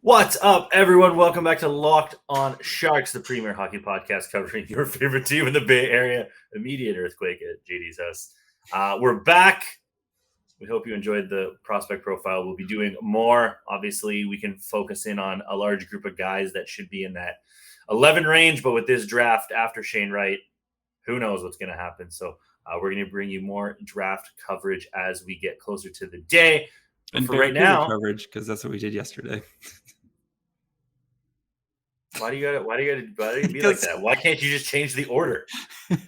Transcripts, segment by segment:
What's up, everyone? Welcome back to Locked on Sharks, the premier hockey podcast covering your favorite team in the Bay Area, immediate earthquake at JD's house. We're back. We hope you enjoyed the prospect profile. We'll be doing more. Obviously, we can focus in on a large group of guys that should be in that 11 range, but with this draft after Shane Wright, who knows what's going to happen. So we're going to bring you more draft coverage as we get closer to the day. But and for right now, coverage, because that's what we did yesterday. Why do you gotta be like that? Why can't you just change the order? You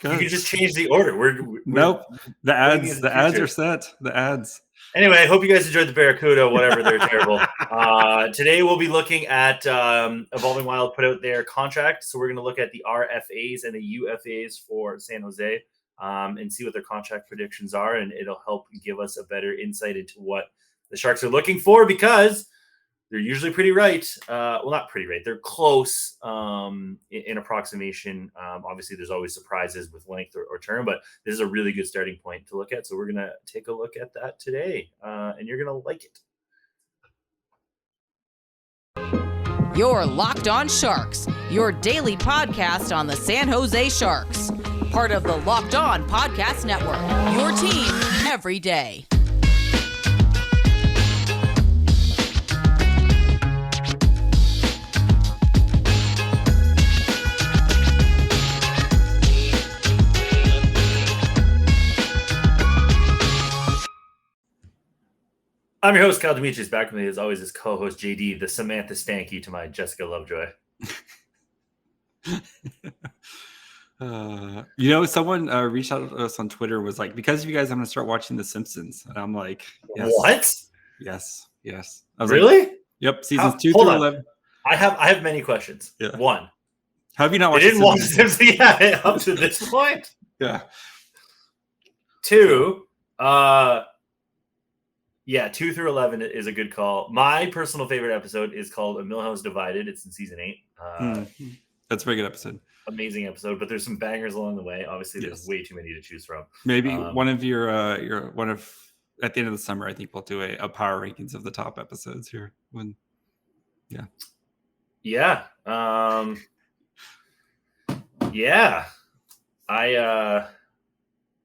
can just change the order. Nope. The ads are set. The ads. Anyway, I hope you guys enjoyed the Barracuda, whatever they're terrible. Today we'll be looking at Evolving Wild put out their contract. So we're going to look at the RFAs and the UFAs for San Jose and see what their contract predictions are. And it'll help give us a better insight into what the Sharks are looking for, because they're usually pretty right. Well, not pretty right. They're close in approximation. Obviously, there's always surprises with length or term, but this is a really good starting point to look at. So we're going to take a look at that today, and you're going to like it. You're Locked on Sharks, your daily podcast on the San Jose Sharks. Part of the Locked on Podcast Network, your team every day. I'm your host, Kyle Demetrius. Back with me, as always, is co-host JD, the Samantha Stanky to my Jessica Lovejoy. Someone reached out to us on Twitter, was like, because of you guys, I'm going to start watching The Simpsons. And I'm like, yes. What? Yes. I was really? Like, yep. Seasons 2 through 11. I have many questions. Yeah. One. How have you not watched I didn't watch The Simpsons yet up to this point. Yeah. Two. 2 through 11 is a good call. My personal favorite episode is called A Millhouse Divided. It's in season 8. That's a very good episode. Amazing episode, but there's some bangers along the way. Obviously, there's way too many to choose from. Maybe one of at the end of the summer, I think we'll do a power rankings of the top episodes here.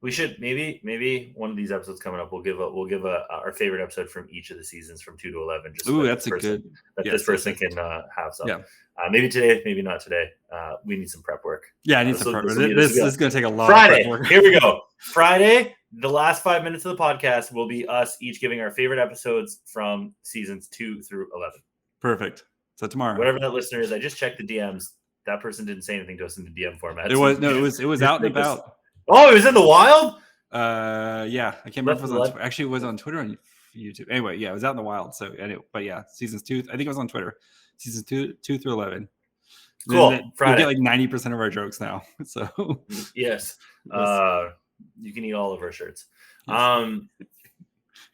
We should maybe one of these episodes coming up. We'll give our favorite episode from each of the seasons from 2 to 11. Just that's a good. This person can have some. Yeah. Maybe today, maybe not today. We need some prep work. Yeah, I need some prep work. This is going to take a lot. Friday. Of prep work. Here we go. Friday. The last 5 minutes of the podcast will be us each giving our favorite episodes from seasons 2 through 11. Perfect. So tomorrow, whatever that listener is, I just checked the DMs. That person didn't say anything to us in the DM format. It was out and about. Oh, it was in the wild? Yeah. I can't remember if it was it was on Twitter and YouTube. Anyway, yeah, it was out in the wild. So anyway, but yeah, seasons 2, I think it was on Twitter. Seasons 2 through 11. Cool. Friday. We get like 90% of our jokes now. So yes. You can eat all of our shirts.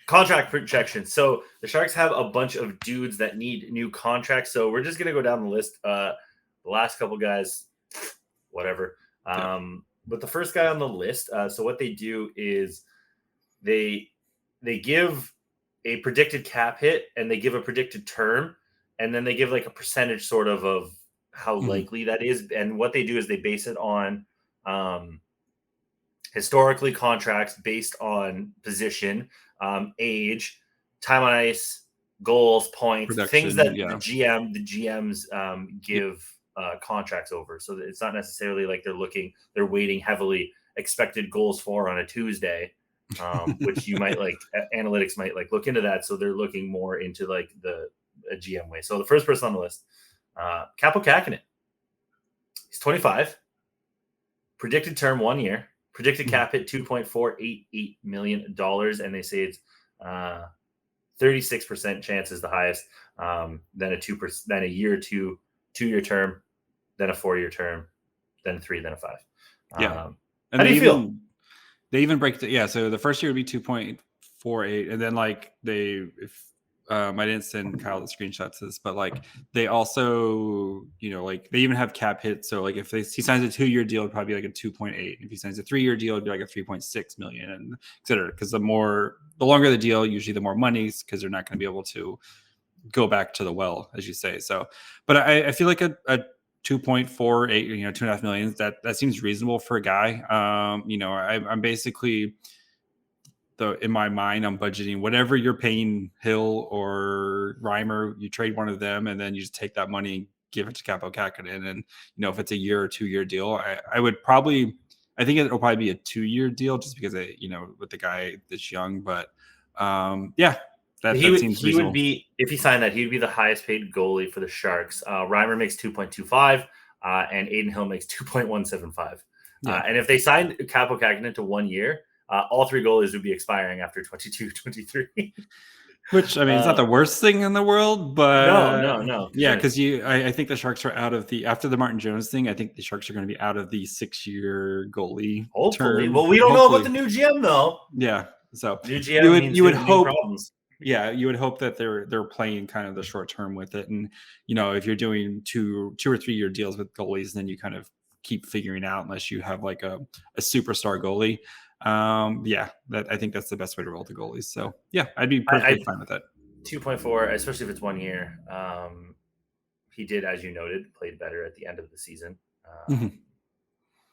Contract projection. So the Sharks have a bunch of dudes that need new contracts. So we're just gonna go down the list. The last couple guys, whatever. But the first guy on the list, so what they do is they give a predicted cap hit and they give a predicted term, and then they give like a percentage sort of how likely that is. And what they do is they base it on historically contracts based on position, age, time on ice, goals, points, production, things that the GMs give contracts over. So it's not necessarily like they're weighting heavily expected goals for on a Tuesday, which you might analytics might look into that. So they're looking more into a GM way. So the first person on the list, Kaapo Kähkönen. He's 25, predicted term 1 year, predicted cap hit $2.488 million. And they say it's 36% chance is the highest, then a year 2-year term, then a 4-year term, then a 3, then a 5. Yeah. And how do you feel? They even break so the first year would be 2.48, and then I didn't send Kyle the screenshots of this, but they also, they even have cap hit. So if he signs a 2-year deal, it'd probably be like a 2.8. If he signs a 3-year deal, it'd be like a 3.6 million, and et cetera. Because the longer the deal, usually the more money, because they're not going to be able to go back to the well, as you say. So, but I feel like a 2.48, $2.5 million, that seems reasonable for a guy. I'm basically, though, in my mind, I'm budgeting whatever you're paying Hill or Reimer, you trade one of them, and then you just take that money and give it to Kaapo Kähkönen. And, if it's a year or 2 year deal, I think it'll probably be a 2 year deal just because with the guy that's young, but that seems reasonable. He would be, if he signed that, he would be the highest paid goalie for the Sharks. Reimer makes 2.25, and Aiden Hill makes 2.175. Yeah. And if they signed Kaapo Kähkönen to 1 year, all three goalies would be expiring after 22-23. Which, I mean, it's not the worst thing in the world, but no. Yeah, because I think the Sharks are out of after the Martin Jones thing, I think the Sharks are going to be out of the 6 year goalie Hopefully. term. Well, we don't know about the new GM though. Yeah. So new GM you would hope problems. Yeah, you would hope that they're playing kind of the short term with it. And, if you're doing 2 or 3 year deals with goalies, then you kind of keep figuring out unless you have like a superstar goalie. I think that's the best way to roll the goalies. So yeah, I'd be perfectly fine with that. 2.4, especially if it's 1 year. He did, as you noted, played better at the end of the season.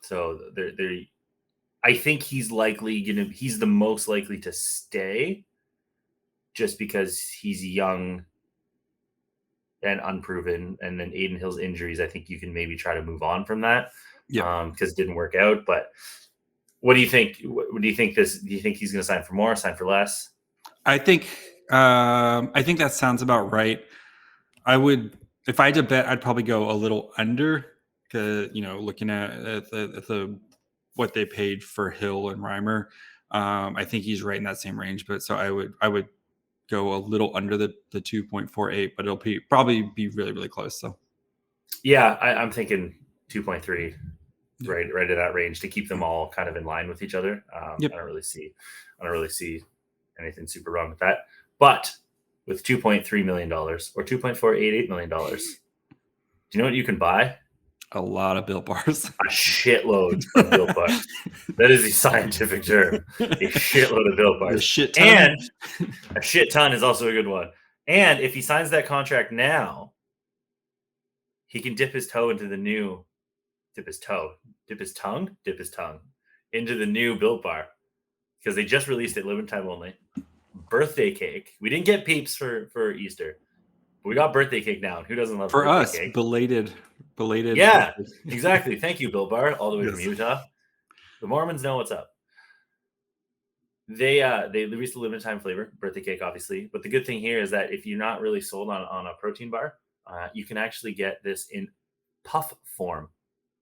So I think he's the most likely to stay just because he's young and unproven. And then Aiden Hill's injuries, I think you can maybe try to move on from that. Yeah. Because it didn't work out. But what do you think? What do you think do you think he's going to sign for more, sign for less? I think that sounds about right. If I had to bet, I'd probably go a little under, looking at the what they paid for Hill and Reimer. I think he's right in that same range, but so I would go a little under the 2.48, but it'll probably be really, really close. So yeah, I'm thinking 2.3. Right in that range to keep them all kind of in line with each other. Yep. I don't really see anything super wrong with that. But with $2.3 million or $2.488 million, do you know what you can buy? A lot of Built Bars. A shitload of Built Bars. That is the scientific term. A shitload of Built Bars. A shit ton. And a shit ton is also a good one. And if he signs that contract now, he can dip his tongue into the new Built Bar, because they just released it limited time only. Birthday cake. We didn't get Peeps for Easter, but we got birthday cake now. Who doesn't love for birthday us cake? belated? Yeah, exactly. Thank you, Built Bar, all the way from Utah. The Mormons know what's up. They released a limited time flavor birthday cake, obviously. But the good thing here is that if you're not really sold on a protein bar, you can actually get this in puff form,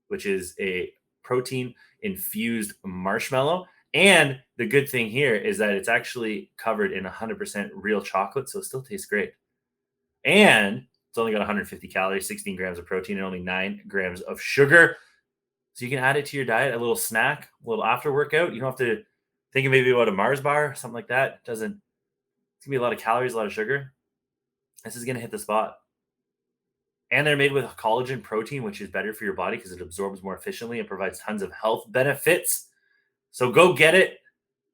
which is a protein infused marshmallow. And the good thing here is that it's actually covered in 100% real chocolate, so it still tastes great. And it's only got 150 calories, 16 grams of protein, and only 9 grams of sugar. So you can add it to your diet, a little snack, a little after workout. You don't have to think maybe about a Mars bar, something like that. It's going to be a lot of calories, a lot of sugar. This is going to hit the spot. And they're made with collagen protein, which is better for your body because it absorbs more efficiently and provides tons of health benefits. So go get it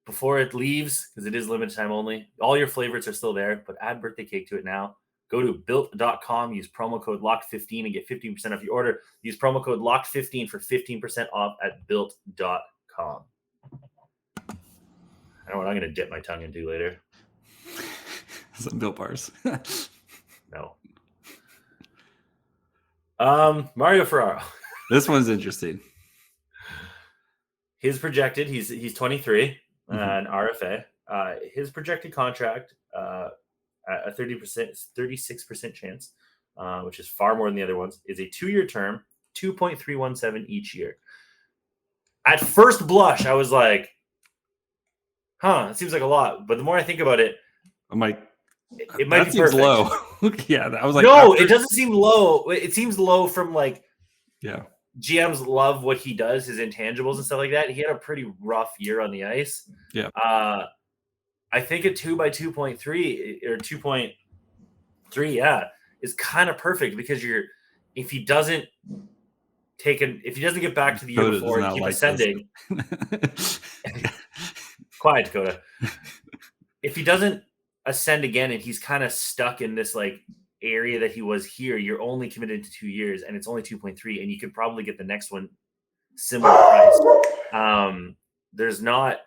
before it leaves, because it is limited time only. All your favorites are still there, but add birthday cake to it now. Go to built.com, use promo code LOCKED15 and get 15% off your order. Use promo code LOCKED15 for 15% off at built.com. I know what I'm going to dip my tongue into later. Some Built Bars. No. Mario Ferraro. This one's interesting. His projected, he's 23, an RFA. His projected contract, a 36% chance, which is far more than the other ones, is a 2 year term, 2.317 each year. At first blush, I was like, it seems like a lot. But the more I think about it, I'm like, it might be perfect. Low. Yeah, I was like, no, it doesn't seem low. It seems low from yeah. GMs love what he does, his intangibles and stuff like that. He had a pretty rough year on the ice. Yeah. I think a 2 by 2.3 or 2.3, is kind of perfect, because if he doesn't get back to the year before and keep ascending, quiet, Dakota. If he doesn't ascend again and he's kind of stuck in this like area that he was here, you're only committed to 2 years and it's only 2.3, and you could probably get the next one similar price. There's not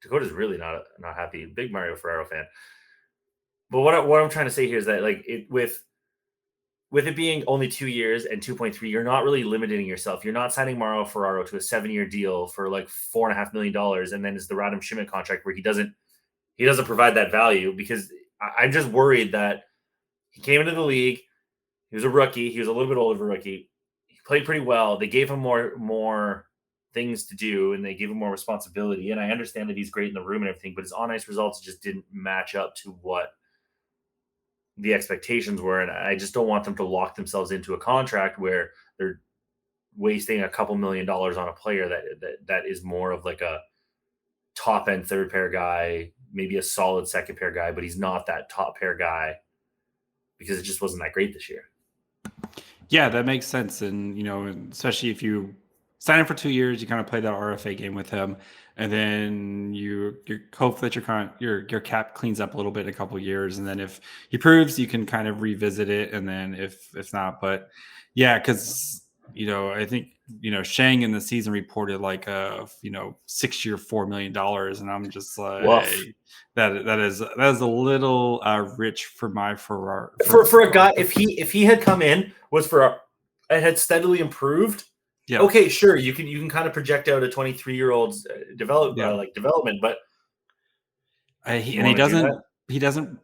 Dakota's really not happy. Big Mario Ferraro fan. But what I'm trying to say here is that like with it being only 2 years and 2.3, you're not really limiting yourself. You're not signing Mario Ferraro to a 7-year deal for like $4.5 million, and then it's the Radim Schmidt contract where he doesn't provide that value, because I'm just worried that he came into the league. He was a rookie. He was a little bit older of a rookie. He played pretty well. They gave him more things to do, and they gave him more responsibility. And I understand that he's great in the room and everything, but his on-ice results just didn't match up to what the expectations were. And I just don't want them to lock themselves into a contract where they're wasting a couple $1 million on a player that is more of like a top end third pair guy, maybe a solid second pair guy, but he's not that top pair guy because it just wasn't that great this year. Yeah, that makes sense. And, especially if you sign him for 2 years, you kind of play that RFA game with him, and then you hope that your cap cleans up a little bit in a couple of years, and then if he proves, you can kind of revisit it, and then if not, but yeah, because I think Shang in the season reported like a 6-year $4 million, and I'm just like, woof. that is a little rich for my Ferraro. For a guy, if he had come in it had steadily improved. Yeah. Okay, sure. You can kind of project out a 23-year-old's development, but he doesn't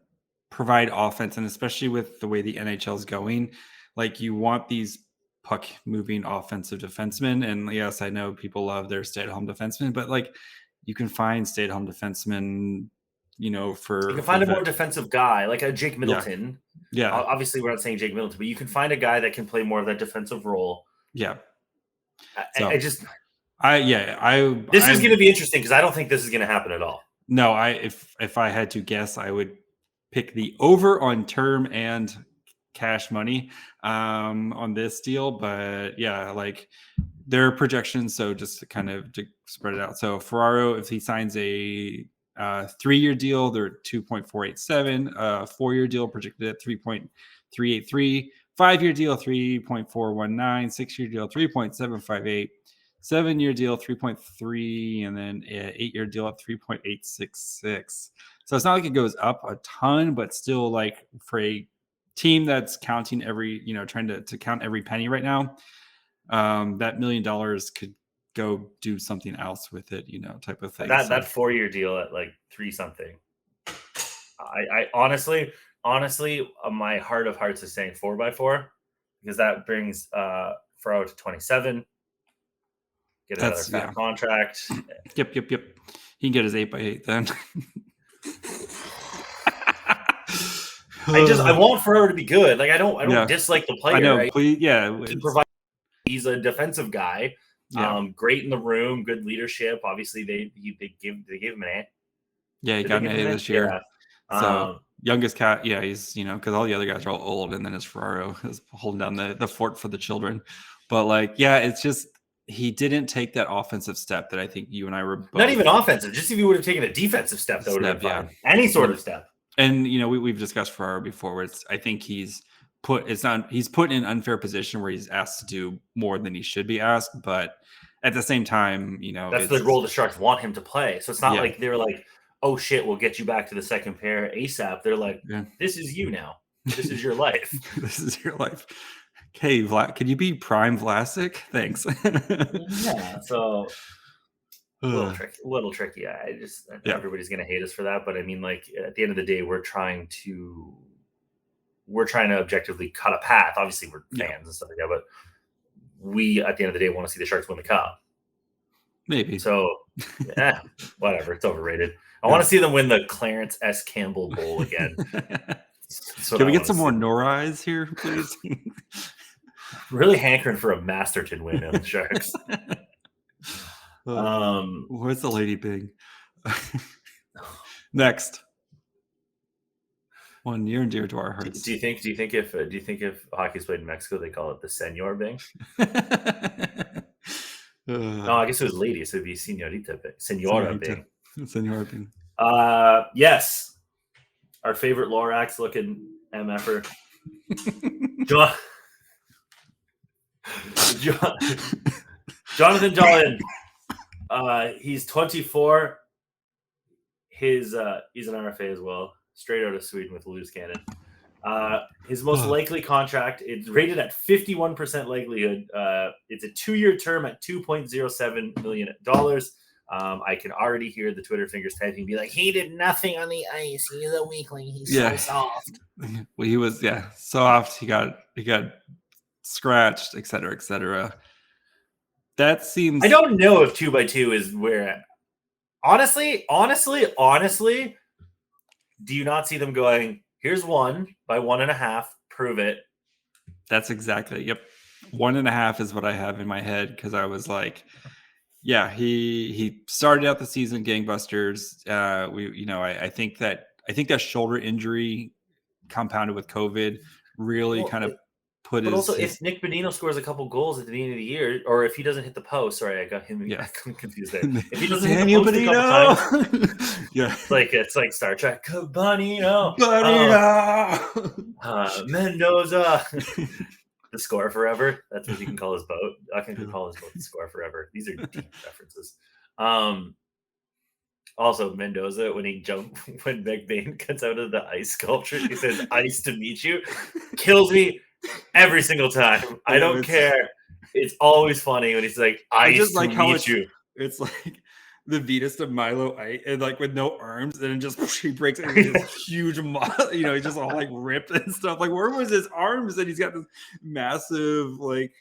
provide offense, and especially with the way the NHL is going, like you want these puck moving offensive defensemen. And yes, I know people love their stay-at-home defensemen, but like you can find stay-at-home defensemen, you can find a more defensive guy like a Jake Middleton. Yeah. Obviously, we're not saying Jake Middleton, but you can find a guy that can play more of that defensive role. Yeah. This is going to be interesting because I don't think this is going to happen at all. No, if I had to guess, I would pick the over on term and cash money on this deal. But yeah, like their projections. So just to spread it out. So Ferraro, if he signs a 3-year deal, they're 2.487. 4-year deal projected at 3.383. 5-year deal, 3.419, 6-year deal, 3.758, 7-year deal, 3.3, and then 8-year deal at 3.866. So it's not like it goes up a ton, but still, like for a team that's counting every, trying to count every penny right now, that $1 million could go do something else with it, type of thing. That 4-year deal at like 3 something. I honestly, my heart of hearts is saying 4x4 because that brings Ferraro to 27. Get another fat contract. Yep. He can get his 8x8 then. I want Ferraro to be good. Like I don't dislike the player. I know. Right? Please, he's a defensive guy. Yeah. Great in the room, good leadership. Obviously, they gave him an A. Yeah, he got an A this year. Yeah. So youngest cat, he's because all the other guys are all old, and then his Ferraro is holding down the fort for the children. But like, it's just he didn't take that offensive step that I think you and I were both. Not even offensive. Just if he would have taken a defensive step, that would have been fine. Any sort of step. And we've discussed Ferraro before, where I think he's put in an unfair position where he's asked to do more than he should be asked, but at the same time, that's the role the Sharks want him to play. So it's not like they're like, oh shit, we'll get you back to the second pair ASAP. They're like, this is you now. This is your life. This is your life. Okay, can you be Prime Vlasic? Thanks. Yeah, so a little tricky. Everybody's gonna hate us for that, but I mean, like at the end of the day, we're trying to objectively cut a path. Obviously, we're fans and stuff like that, but we at the end of the day want to see the Sharks win the cup. Maybe. So, whatever. It's overrated. I want to see them win the Clarence S. Campbell Bowl again. Can we get some more Norais here, please? Really hankering for a Masterton win on the Sharks. Where's the Lady Bing? Next. One near and dear to our hearts. Do you think if hockey's played in Mexico, they call it the Senor Bing? No, I guess it was ladies, so it'd be Senorita Bing. Senora Bing. Senora Bing. Yes. our favorite Lorax looking MFer. Jonathan Dahlén. He's 24. He's an RFA as well, straight out of Sweden with a loose cannon. His most likely contract, it's rated at 51% likelihood. It's a 2-year term at $2.07 million. I can already hear the Twitter fingers typing, be like, he did nothing on the ice. He's a weakling. He's so soft. Well, he was soft. He got scratched, et cetera. That seems. I don't know if 2x2 is where. Honestly, do you not see them going? Here's 1 by 1.5. Prove it. That's exactly. Yep. 1.5 is what I have in my head because I was like, yeah, he started out the season gangbusters. I think that shoulder injury compounded with COVID really kind of put his. But also, if Nick Bonino scores a couple goals at the beginning of the year, or if he doesn't hit the post, sorry, I got him. Yeah. I'm confused there. If he doesn't hit the post a couple times, yeah, it's like Star Trek. Bonino, Mendoza. The Score Forever. That's what he can call his boat. I can call his boat the Score Forever. These are deep references. Also, Mendoza, when McBain cuts out of the ice sculpture, he says, "Ice to meet you," kills me every single time. I don't care. It's always funny when he's like, "Ice to meet you." It's like the Venus of Milo Ice, and like with no arms, and it just he breaks it into this huge, he's just all like ripped and stuff. Like, where was his arms? And he's got this massive, like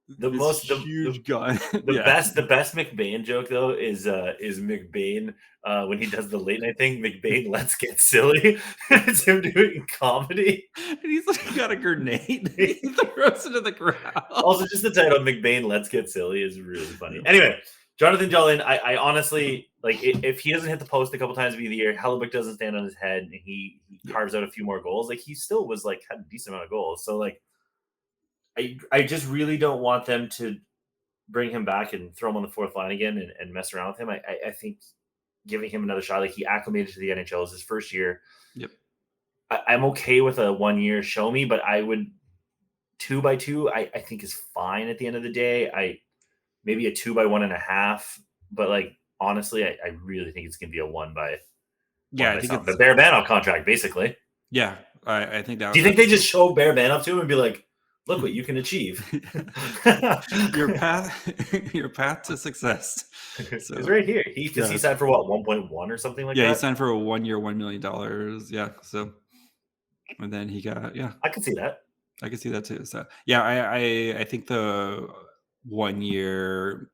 huge gun. The best McBain joke though is McBain when he does the late night thing. McBain, let's get silly. It's him doing comedy, and he's like got a grenade. He throws it to the crowd. Also, just the title McBain, let's get silly is really funny. Anyway. Jonathan Dahlén, I honestly, like, if he doesn't hit the post a couple times of the year, Hellebuck doesn't stand on his head, and he carves out a few more goals, like, he still was, like, had a decent amount of goals. So, like, I just really don't want them to bring him back and throw him on the fourth line again and mess around with him. I think giving him another shot, like, he acclimated to the NHL as his first year. Yep. I'm okay with a 1 year show me, but I would 2x2, I think is fine at the end of the day. Maybe a 2 by 1.5, but like honestly, I really think it's gonna be a 1 by. Yeah, I think it's the Barabanov contract, basically. Yeah, I think that. Do you think they just show Barabanov to him and be like, "Look what you can achieve"? your path to success. So, it's right here. He signed for what, 1.1 or something like that. Yeah, he signed for a 1 year, $1 million. Yeah, so and then he got I can see that. I can see that too. So yeah, I think the 1 year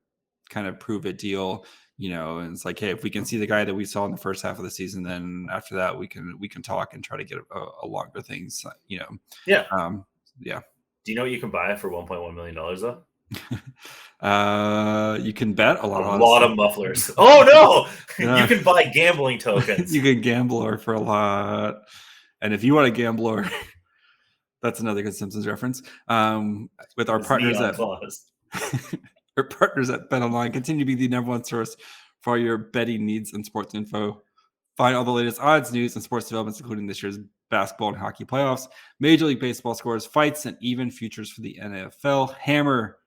kind of prove it deal, and it's like, hey, if we can see the guy that we saw in the first half of the season, then after that we can talk and try to get a longer things, Yeah. Yeah. Do you know what you can buy for $1.1 million though? You can bet a lot of mufflers. Oh no! Yeah. You can buy gambling tokens. You can gamble for a lot, and if you want a gambler, that's another good Simpsons reference. With our partners at our partners at BetOnline continue to be the number one source for all your betting needs and sports info. Find all the latest odds, news, and sports developments, including this year's basketball and hockey playoffs, Major League Baseball scores, fights, and even futures for the NFL. Hammer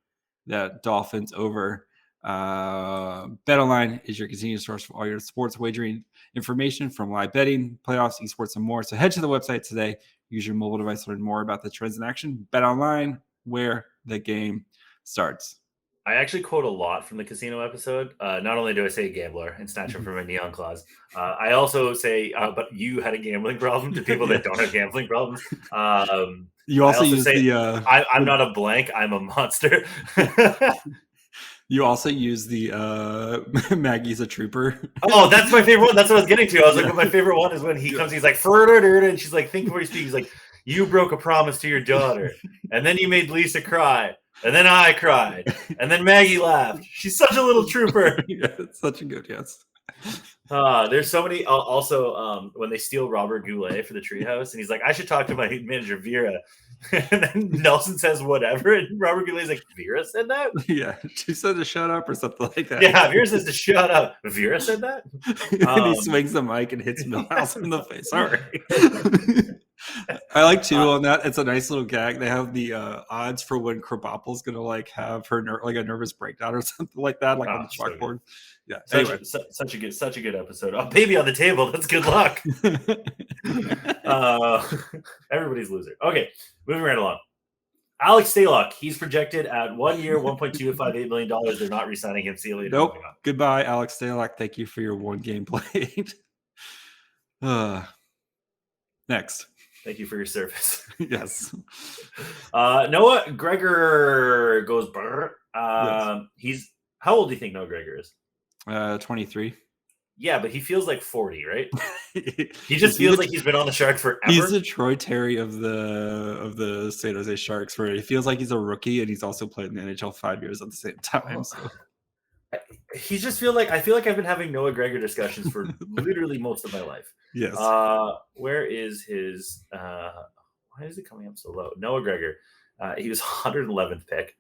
that Dolphins over. BetOnline is your continued source for all your sports wagering information, from live betting, playoffs, esports, and more. So head to the website today. Use your mobile device to learn more about the trends in action. BetOnline, where the game starts. I actually quote a lot from the casino episode. Not only do I say gambler and snatch him from a neon clause, I also say, but you had a gambling problem to people that don't have gambling problems. You also use the... I'm not a blank, I'm a monster. You also use the Maggie's a trooper. Oh, that's my favorite one. That's what I was getting to. I was like, my favorite one is when he comes, he's like, and she's like, think before you speak. He's like, you broke a promise to your daughter, and then you made Lisa cry. And then I cried. And then Maggie laughed. She's such a little trooper. Yeah, it's such a good, yes. There's so many. Also, when they steal Robert Goulet for the treehouse, and he's like, I should talk to my manager, Vera. And then Nelson says whatever, and Robert Goulet's like, Vera said that? Yeah, she said to shut up or something like that. Yeah, Vera says to shut up. Vera said that? And he swings the mic and hits Millhouse in the face. Sorry. I like too on that. It's a nice little gag. They have the odds for when Krabappel's gonna like have her like a nervous breakdown or something like that, like on the chalkboard. Yeah. Such a good episode. Oh, baby on the table. That's good luck. Everybody's loser. Okay, moving right along. Alex Stalock, he's projected at 1 year, $1.258 million. They're not re-signing him. See you later. Nope. Goodbye, Alex Stalock. Thank you for your one game played. Next. Thank you for your service. Yes. Noah Gregor goes brr. Yes. He's how old do you think Noah Gregor is? 23. Yeah, but he feels like 40, right? He just feels like he's been on the Sharks forever. He's the Troy Terry of the San Jose Sharks, where he feels like he's a rookie and he's also played in the NHL 5 years at the same time. So. He just feel like I've been having Noah Gregor discussions for literally most of my life. Yes. Where is his? Why is it coming up so low? Noah Gregor. He was 111th pick.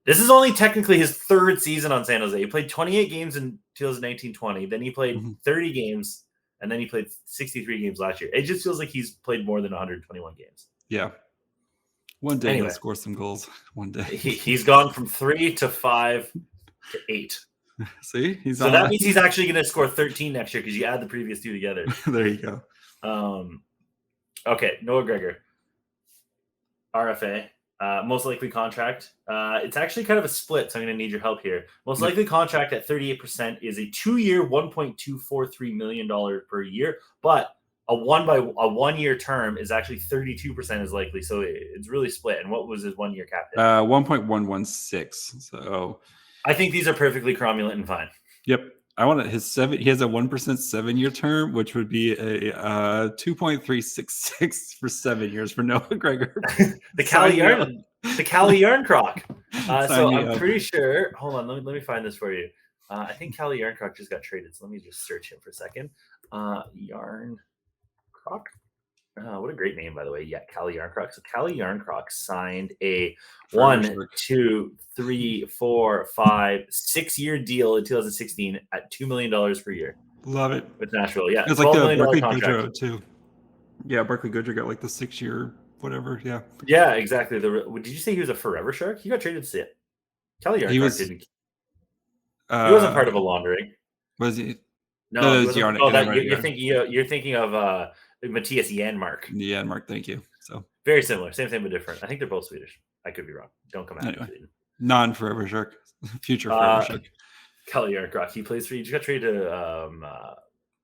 This is only technically his third season on San Jose. He played 28 games in 2019-20. Then he played 30 games, and then he played 63 games last year. It just feels like he's played more than 121 games. Yeah. One day he'll score some goals. One day. He's gone from 3 to 5 to 8. See? So that means he's actually going to score 13 next year because you add the previous two together. There you go. Okay, Noah Gregor. RFA. Most likely contract. It's actually kind of a split, so I'm going to need your help here. Most likely contract at 38% is a 2-year, $1.243 million per year, but a 1 year term is actually 32% is likely. So it's really split. And what was his 1 year cap hit? 1.116. So I think these are perfectly cromulent and fine. Yep. I want his 7. He has a 1% 7-year term, which would be a 2.366 for 7 years for Noah Gregor. the Cali Yarncroc. So I'm pretty sure. Hold on, let me find this for you. I think Cali Yarncroc just got traded. So let me just search him for a second. Yarncroc. What a great name, by the way. Yeah, Cali Yarncroc. So Cali Yarncroc signed a 1, 2, 3, 4, 5, 6-year deal in 2016 at $2 million per year. Love it. With Nashville. Yeah. It's like the Berkeley Goodrow too. Yeah, Berkeley Goodrow got like the 6-year whatever. Yeah. Yeah, exactly. Did you say he was a forever Shark? He got traded to sit. Cali Yarncroc didn't. He wasn't part of a laundering. Was he? No, you're thinking of Matthias Janmark. Janmark, thank you. So very similar, same thing but different. I think they're both Swedish. I could be wrong. Don't come at me. Non-forever Shark, future forever Shark. Cali Yarncroc. He plays for. He just got traded to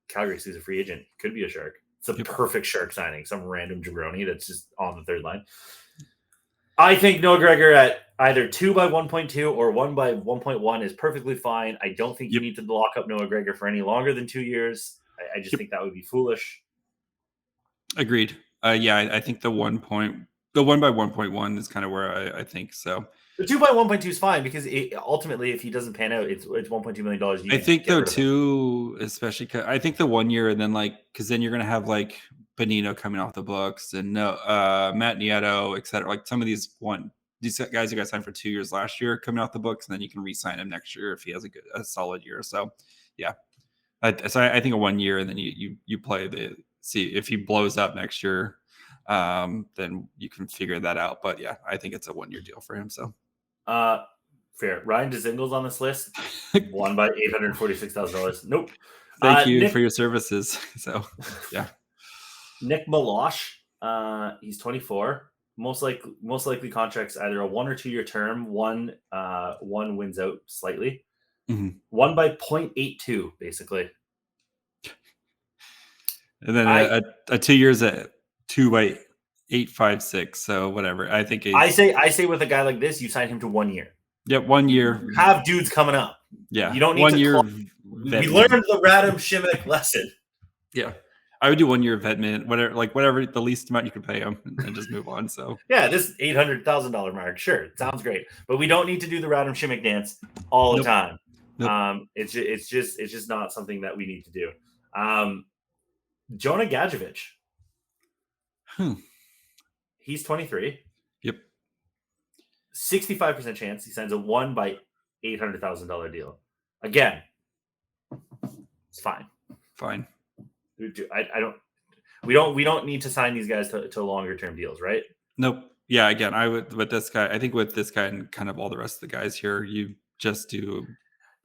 Calgary. So he's a free agent. Could be a Shark. It's a perfect Shark signing. Some random jabroni that's just on the third line. I think Noah Gregor at either 2 by 1.2 or 1 by 1.1 is perfectly fine. I don't think you need to lock up Noah Gregor for any longer than 2 years. I just think that would be foolish. Agreed. I think the 1 by 1.1 is kind of where I think so. The 2 by 1.2 is fine because ultimately, if he doesn't pan out, it's $1.2 million. I think though too, especially I think the 1 year and then because then you're gonna have like Bonino coming off the books and Matt Nieto, etc. Like some of these guys who got signed for 2 years last year coming off the books, and then you can re-sign him next year if he has a solid year. So yeah, I think a 1 year and then you play see if he blows up next year, then you can figure that out. But yeah, I think it's a 1 year deal for him. So fair. Ryan Dzingle's on this list. 1 by $846,000. Nope. Thank you for your services. So yeah. Nick Malosh, he's 24. Most likely contracts either a 1 or 2 year term. One wins out slightly. 1 by 0.82, basically. And then a 2 years at 2 by 856. So whatever. I think I say with a guy like this, you sign him to 1 year. Yep, 1 year. You have dudes coming up. Yeah, you don't need 1 to. Year. We learned the Radim Šimek lesson. Yeah, I would do 1 year vetment, whatever the least amount you could pay him, and just move on. So yeah, this $800,000 mark, sure, sounds great, but we don't need to do the Radim Šimek dance all the time. Nope. It's just not something that we need to do. Jonah Gadjevich. He's 23. Yep. 65% chance he signs a $1,800,000 deal. Again, it's fine. Fine. I don't. We don't need to sign these guys to longer term deals, right? Nope. Yeah. Again, I would with this guy. I think with this guy and kind of all the rest of the guys here, you just do.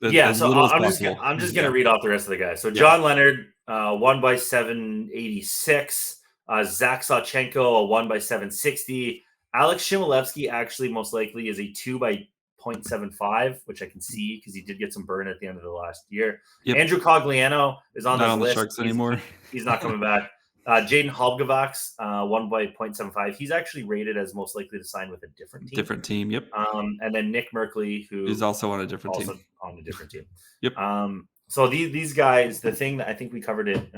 So I'm just gonna read off the rest of the guys. So John Leonard, 1/786. Zach Sawchenko, a 1/760. Alex Shimolevsky actually most likely is a 2/0.75, which I can see because he did get some burn at the end of the last year. Yep. Andrew Cogliano is on this list. The Sharks anymore. He's not coming back. Jaden Halbgevaks, 1/0.75. He's actually rated as most likely to sign with a different team. Yep. And then Nick Merkley, who is also on a different team. Yep. So these guys, the thing that I think we covered it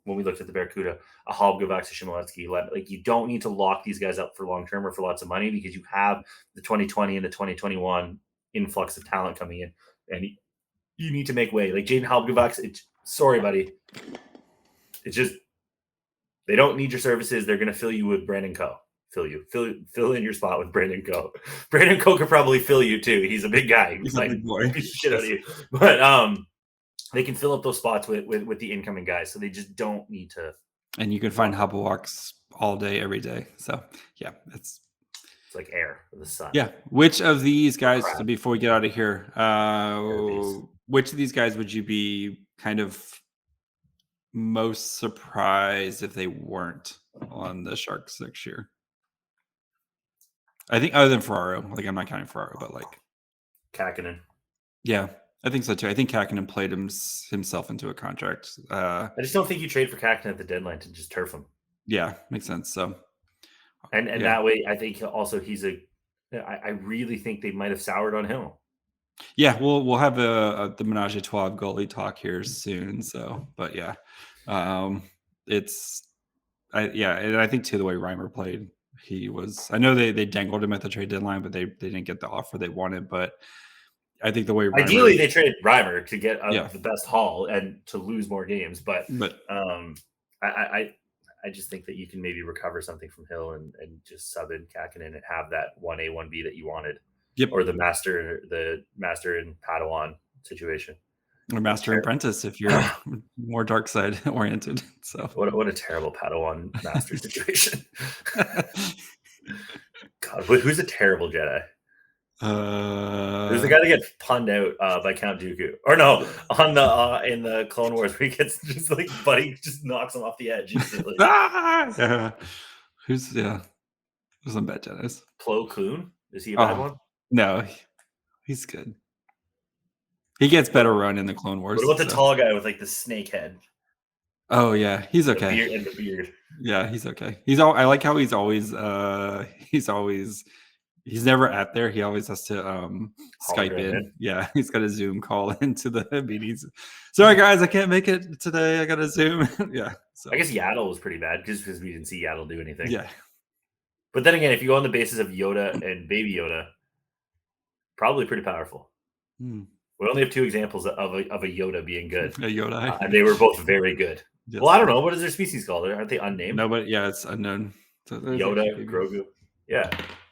when we looked at the Barracuda, a Halbgevaks, a Shimolevsky, like you don't need to lock these guys up for long term or for lots of money because you have the 2020 and the 2021 influx of talent coming in, and you need to make way. Like Jaden Halbgevaks, sorry, buddy. It's just they don't need your services. They're going to fill you with Brandon Coe. Fill in your spot with Brandon Coe. Brandon Coe could probably fill you too. He's a big guy. He's like piece of shit out of you. But they can fill up those spots with the incoming guys. So they just don't need to. And you can find Halbgevaks all day, every day. So yeah, it's like air for the sun. Yeah. Which of these guys? So before we get out of here, which of these guys would you be kind of most surprised if they weren't on the Sharks next year? I think other than Ferraro, like I'm not counting Ferraro, but like Kähkönen. Yeah, I think so too. I think Kähkönen played himself into a contract. I just don't think you trade for Kähkönen at the deadline to just turf him. Yeah, makes sense. So, and that way, I think also I really think they might have soured on him. Yeah, we'll have the Menage a Trois goalie talk here soon. So, but yeah, and I think too the way Reimer played, I know they dangled him at the trade deadline, but they didn't get the offer they wanted. But I think the way ideally they traded Reimer to get the best haul and to lose more games, but I just think that you can maybe recover something from Hill and just sub in Kähkönen and have that 1A 1B that you wanted. Yep. Or the master and Padawan situation. Or master and apprentice if you're more dark side oriented. So what a terrible Padawan master situation. God, who's a terrible Jedi? Who's the guy that gets punned out by Count Dooku? Or no, on the in the Clone Wars where he gets just like Buddy just knocks him off the edge instantly. Who's some bad Jedis? Plo Koon? Is he a bad one? No, he's good. He gets better run in the Clone Wars. What about the tall guy with like the snake head? Oh yeah, he's okay. And the beard. Yeah, he's okay. I like how he's never at there. He always has to Skype in. Yeah, he's got a Zoom call into the meetings. Sorry guys, I can't make it today. I got to Zoom. Yeah. So I guess Yaddle was pretty bad because we didn't see Yaddle do anything. Yeah. But then again, if you go on the basis of Yoda and Baby Yoda, probably pretty powerful. We only have two examples of a Yoda being good. A Yoda. And they were both very good. Yes. Well, I don't know. What is their species called? Aren't they unnamed? No, but yeah, it's unknown. So Yoda, Grogu. Yeah.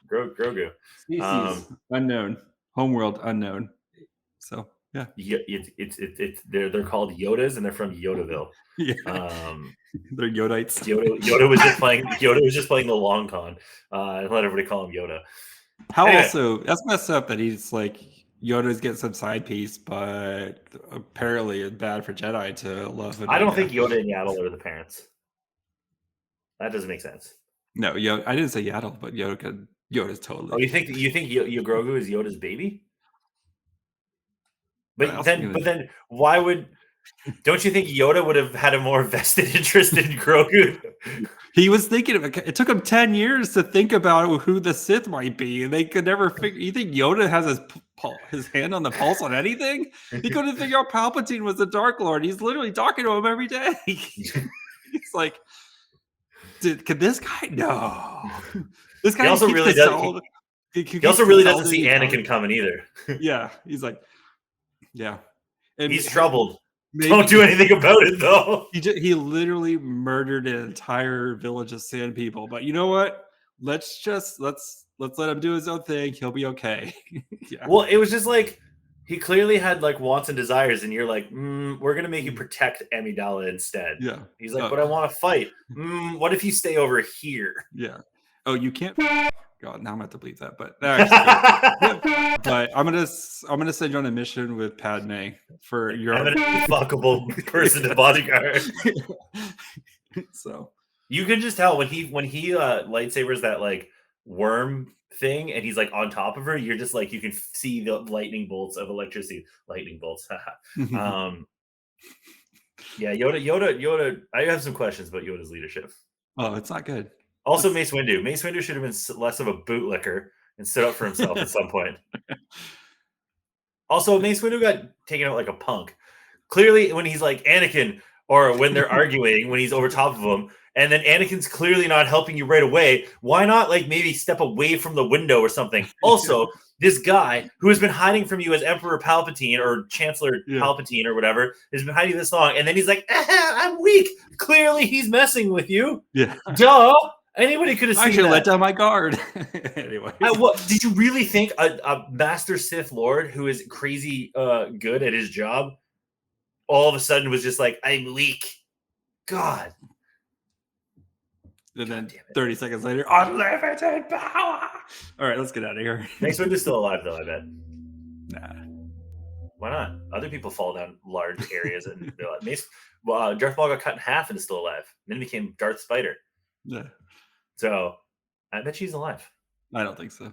Grogu. Species unknown. Homeworld unknown. So yeah. They're called Yodas and they're from Yodaville. Yeah. They're Yodites. Yoda was just playing the long con. And let everybody call him Yoda. Also that's messed up that he's like Yoda's getting some side piece, but apparently it's bad for Jedi to love it. I don't think Yoda and Yaddle are the parents. That doesn't make sense. No, I didn't say Yaddle, but Yoda's totally. Oh, you think Grogu is Yoda's baby? But then why would? Don't you think Yoda would have had a more vested interest in Grogu? He was thinking of it. It took him 10 years to think about who the Sith might be, and they could never figure. You think Yoda has his hand on the pulse on anything? He couldn't figure out Palpatine was the Dark Lord. He's literally talking to him every day. He's like, could this guy? No. This guy also really does. He also really doesn't see Anakin coming either. Yeah, he's like, yeah, and he's troubled. Don't do anything about it though. He literally murdered an entire village of sand people. But you know what? Let's let him do his own thing. He'll be okay. Yeah. Well, it was just like he clearly had like wants and desires, and you're like, we're gonna make you protect Amidala instead. Yeah. He's like, but I want to fight. What if you stay over here? Yeah. Oh, you can't. God, now I'm gonna have to bleep that. But but I'm gonna send you on a mission with Padme for your fuckable person to bodyguard. So you can just tell when he lightsabers that like worm thing, and he's like on top of her. You're just like you can see the lightning bolts of electricity. Lightning bolts. Yeah, Yoda. I have some questions about Yoda's leadership. Oh, it's not good. Also, Mace Windu. Mace Windu should have been less of a bootlicker and stood up for himself at some point. Also, Mace Windu got taken out like a punk. Clearly, when he's like Anakin, or when they're arguing, when he's over top of him, and then Anakin's clearly not helping you right away, why not like maybe step away from the window or something? Also, this guy who has been hiding from you as Emperor Palpatine or Chancellor Palpatine or whatever has been hiding this long, and then he's like, I'm weak. Clearly, he's messing with you. Yeah. Duh. Anybody could have seen I should that. let down my guard. Anyway. What did you really think a Master Sith Lord who is crazy good at his job all of a sudden was just like, I'm weak? God. And then 30 seconds later, unlimited power. All right, let's get out of here. Mace Windu's still alive, though, I bet. Nah. Why not? Other people fall down large areas and they're like, Darth Maul got cut in half and is still alive. And then became Darth Spider. Yeah. So I bet she's alive. I don't think so.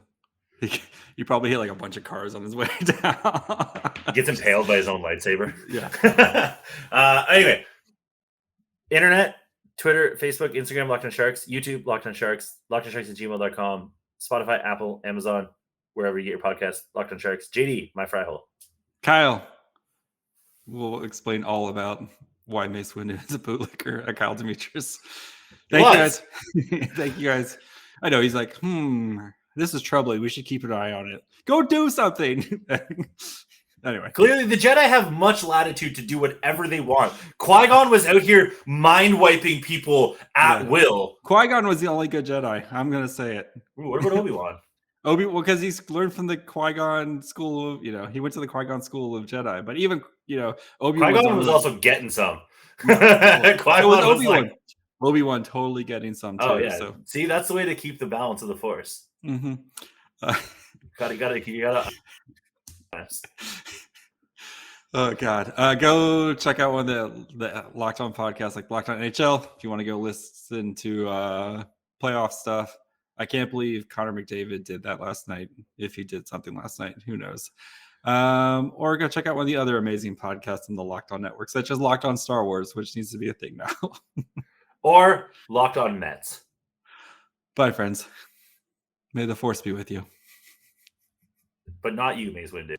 He probably hit like a bunch of cars on his way down. He gets impaled by his own lightsaber. Yeah. Anyway, internet, Twitter, Facebook, Instagram, Locked On Sharks, YouTube, Locked On Sharks, LockedOnSharks@gmail.com, Spotify, Apple, Amazon, wherever you get your podcast, Locked On Sharks. JD, my fry hole. Kyle will explain all about why Mace Windu is a bootlicker at Kyle Demetrius. Thank you guys. Thank you guys. I know he's like, this is troubling. We should keep an eye on it. Go do something. Anyway. Clearly, the Jedi have much latitude to do whatever they want. Qui-Gon was out here mind-wiping people at will. Qui-Gon was the only good Jedi. I'm going to say it. Ooh, what about Obi-Wan? Well, because he's learned from the Qui-Gon school of, he went to the Qui-Gon school of Jedi. But even, Obi-Wan Qui-Gon was also getting some. Qui-Gon was Obi-Wan. Obi-Wan totally getting some too. Oh yeah. So. See, that's the way to keep the balance of the Force. Mm-hmm. Gotta. Oh God! Go check out one of the Locked On podcasts, like Locked On NHL, if you want to go listen to playoff stuff. I can't believe Connor McDavid did that last night. If he did something last night, who knows? Or go check out one of the other amazing podcasts in the Locked On network, such as Locked On Star Wars, which needs to be a thing now. Or Locked On Mets. Bye, friends. May the Force be with you. But not you, Mace Windu.